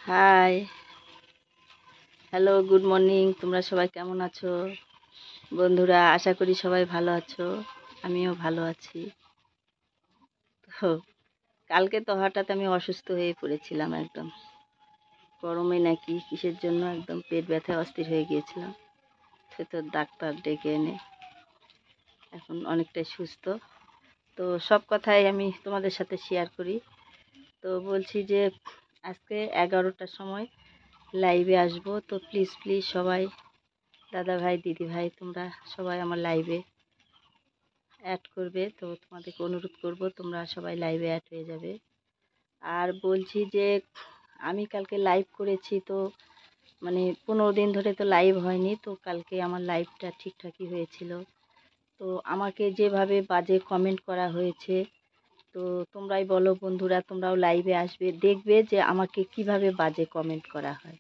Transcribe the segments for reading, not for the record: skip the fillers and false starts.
High, hello, good morning. তোমরা সবাই কেমন আছো বন্ধুরা? আশা করি সবাই ভালো আছো, আমিও ভালো আছি। তো কালকে তো হঠাৎ আমি অসুস্থ হয়ে পড়েছিলাম, একদম গরমে নাকি কিসের জন্য একদম পেট ব্যথায় অস্থির হয়ে গিয়েছিলাম। সে তো ডাক্তার ডেকে এনে এখন অনেকটাই সুস্থ। তো সব কথাই আমি তোমাদের সাথে শেয়ার করি। তো বলছি যে আজকে 11টার সময় লাইভে আসবো, তো প্লিজ প্লিজ সবাই, দাদা ভাই দিদি ভাই, তোমরা সবাই আমার লাইভে অ্যাড করবে। তো তোমাদেরকে অনুরোধ করব তোমরা সবাই লাইভে অ্যাড হয়ে যাবে। আর বলছি যে আমি কালকে লাইভ করেছি, তো 15 দিন ধরে তো লাইভ হয়নি, তো কালকে আমার লাইভটা ঠিকঠাকই হয়েছিল। তো আমাকে যেভাবে বাজে কমেন্ট করা হয়েছে, তো তোমরাই বলো বন্ধুরা, তোমরাও লাইভে আসবে, দেখবে যে আমাকে কিভাবে বাজে কমেন্ট করা হয়।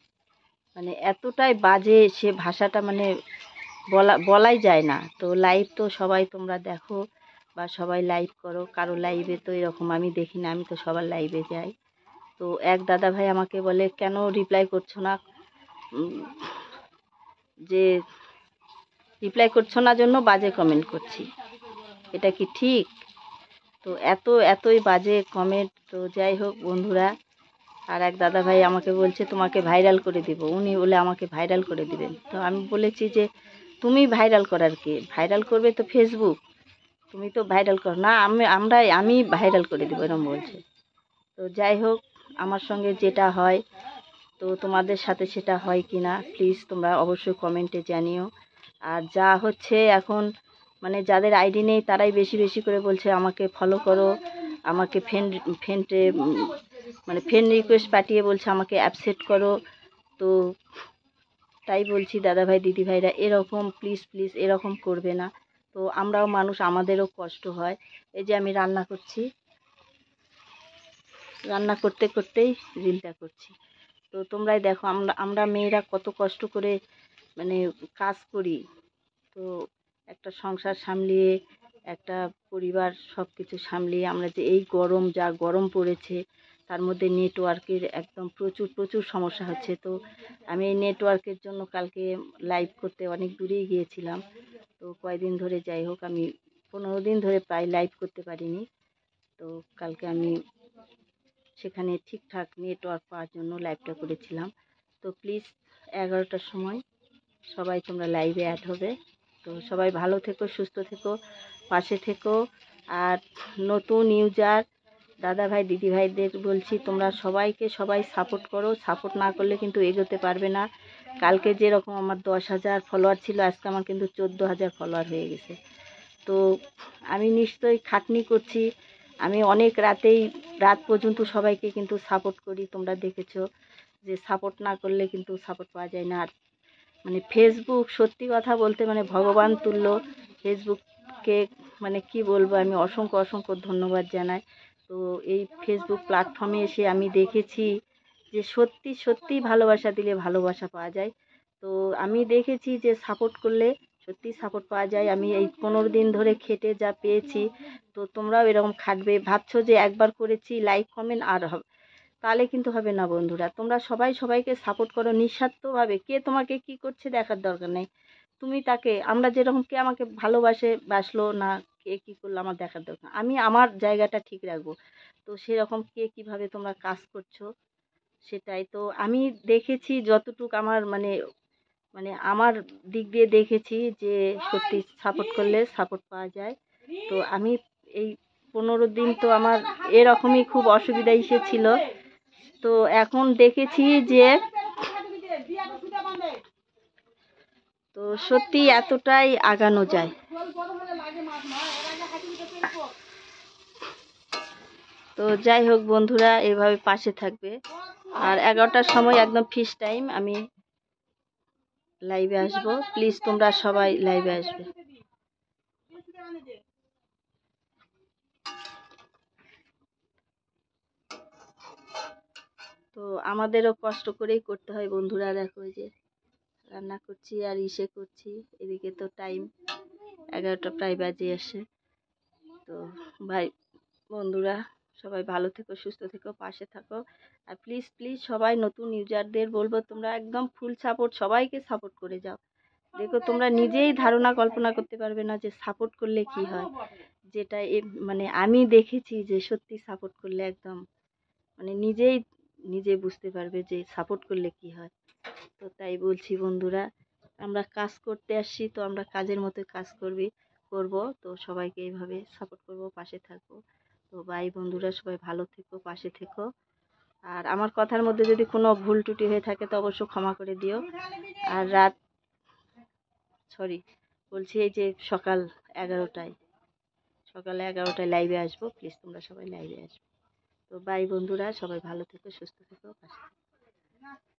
এতটাই বাজে সে ভাষাটা, বলাই যায় না। তো লাইভ তো সবাই তোমরা দেখো বা সবাই লাইভ করো, কারো লাইভে তো এরকম আমি দেখি না, আমি তো সবার লাইভে যাই। তো এক দাদা ভাই আমাকে বলে, কেন রিপ্লাই করছো না, যে রিপ্লাই করছো না জন্য বাজে কমেন্ট করছি, এটা কি ঠিক? তো এতই বাজে কমেন্ট। তো যাই হোক বন্ধুরা, আর এক দাদা ভাই আমাকে বলছে তোমাকে ভাইরাল করে দিব, উনি বলে আমাকে ভাইরাল করে দিবেন। তো আমি বলেছি যে তুমি ভাইরাল করার কে, ভাইরাল করবে তো ফেসবুক, তুমি তো ভাইরাল করো না, আমি ভাইরাল করে দেবো, এরকম বলছে। তো যাই হোক, আমার সঙ্গে যেটা হয়, তো তোমাদের সাথে সেটা হয় কি না প্লিজ তোমরা অবশ্যই কমেন্টে জানিও। আর যা হচ্ছে এখন, যাদের আইডি নেই তারাই বেশি বেশি করে বলছে আমাকে ফলো করো, আমাকে ফ্রেন্ড রিকোয়েস্ট পাঠিয়ে বলছে আমাকে অ্যাপসেট করো। তো তাই বলছি দাদা ভাই দিদি ভাইরা, এরকম প্লিজ প্লিজ এরকম করবে না। তো আমরাও মানুষ, আমাদেরও কষ্ট হয়। এই যে আমি রান্না করছি, রান্না করতে করতেই রিলটা করছি। তো তোমরাই দেখো, আমরা মেয়েরা কত কষ্ট করে মানে কাজ করি। তো একটা সংসার সামলিয়ে, একটা পরিবার সব কিছু সামলিয়ে, আমরা যে এই গরম, যা গরম পড়েছে, তার মধ্যে নেটওয়ার্কের একদম প্রচুর প্রচুর সমস্যা হচ্ছে। তো আমি এই নেটওয়ার্কের জন্য কালকে লাইভ করতে অনেক দূরেই গিয়েছিলাম। তো কয়দিন ধরে, যাই হোক, আমি 15 দিন ধরে প্রায় লাইভ করতে পারিনি। তো কালকে আমি সেখানে ঠিকঠাক নেটওয়ার্ক পাওয়ার জন্য লাইভটা করেছিলাম। তো প্লিজ 11টার সময় সবাই তোমরা লাইভে অ্যাড হবে। তো সবাই ভালো থেকো, সুস্থ থেকো, পাশে থেকো। আর নতুন ইউজার দাদা ভাই দিদি ভাইদের বলছি, তোমরা সবাই সাপোর্ট করো, সাপোর্ট না করলে কিন্তু এগোতে পারবে না। কালকে যেরকম আমার 10,000 ফলোয়ার ছিল, আজকে আমার কিন্তু 14,000 ফলোয়ার হয়ে গেছে। তো আমি নিশ্চয়ই খাটনি করছি, আমি অনেক রাত পর্যন্ত সবাইকে কিন্তু সাপোর্ট করি। তোমরা দেখেছো যে সাপোর্ট না করলে কিন্তু সাপোর্ট পাওয়া যায় না। আর ফেসবুক, সত্যি কথা বলতে ভগবান তুল্য। ফেসবুককে কি বলবো, আমি অসংখ্য অসংখ্য ধন্যবাদ জানাই। তো এই ফেসবুক প্ল্যাটফর্মে এসে আমি দেখেছি যে সত্যি সত্যি ভালোবাসা দিলে ভালোবাসা পাওয়া যায়। তো আমি দেখেছি যে সাপোর্ট করলে সত্যি সাপোর্ট পাওয়া যায়। আমি এই 15 দিন ধরে খেটে যা পেয়েছি, তো তোমরাও এরকম খাটবে। ভাবছো যে একবার করেছি লাইক কমেন্ট আর হবে, তাহলে কিন্তু হবে না বন্ধুরা। তোমরা সবাই সবাইকে সাপোর্ট করো নিঃস্বার্থভাবে, কে তোমাকে কি করছে দেখার দরকার নেই। তুমি তাকে, আমরা যেরকম, কে আমাকে বাসলো না, কে কি করলো আমার দেখার দরকার, আমি আমার জায়গাটা ঠিক রাখবো। তো সেরকম কে কিভাবে তোমরা কাজ করছো, সেটাই তো আমি দেখেছি। যতটুক আমার আমার দিক দিয়ে দেখেছি যে সত্যি সাপোর্ট করলে সাপোর্ট পাওয়া যায়। তো আমি এই 15 দিন তো আমার এরকমই খুব অসুবিধা এসেছিল। তো এখন দেখেছি যে তো সত্যি এতটাই আগানো যায়। তো যাই হোক বন্ধুরা, এভাবে পাশে থাকবে। আর 11টার সময় একদম ফিক্স টাইম আমি লাইভে আসবো, প্লিজ তোমরা সবাই লাইভে আসবে। তো আমাদেরও কষ্ট করেই করতে হয় বন্ধুরা। দেখো, এই যে রান্না করছি আর করছি, এদিকে তো টাইম 11টা প্রায় বাজে আসে। তো ভাই বন্ধুরা, সবাই ভালো থেকো, সুস্থ থেকো, পাশে থাকো। আর প্লিজ প্লিজ সবাই নতুন ইউজারদের বলবো তোমরা একদম ফুল সাপোর্ট, সবাইকে সাপোর্ট করে যাও। দেখো তোমরা নিজেই ধারণা কল্পনা করতে পারবে না যে সাপোর্ট করলে কি হয়। যেটা মানে আমি দেখেছি যে সত্যি সাপোর্ট করলে একদম মানে নিজে বুঝতে পারবে যে সাপোর্ট করলে কি হয়। তো তাই বলছি বন্ধুরা, আমরা কাজ করতে আসছি, তো আমরা কাজের মতো কাজ করব। তো সবাইকে এইভাবে সাপোর্ট করব, পাশে থাকবো। তো বাই বন্ধুরা, সবাই ভালো থেকো, পাশে থেকো। আর আমার কথার মধ্যে যদি কোনো ভুল ত্রুটি হয়ে থাকে তো অবশ্য ক্ষমা করে দিও। আর সরি বলছি, এই যে সকালে 11টায় লাইভে আসবো, প্লিজ তোমরা সবাই লাইভে আসবে। তো বাই বন্ধুরা, সবাই ভালো থেকো, সুস্থ থেকো, পাশে থেকো।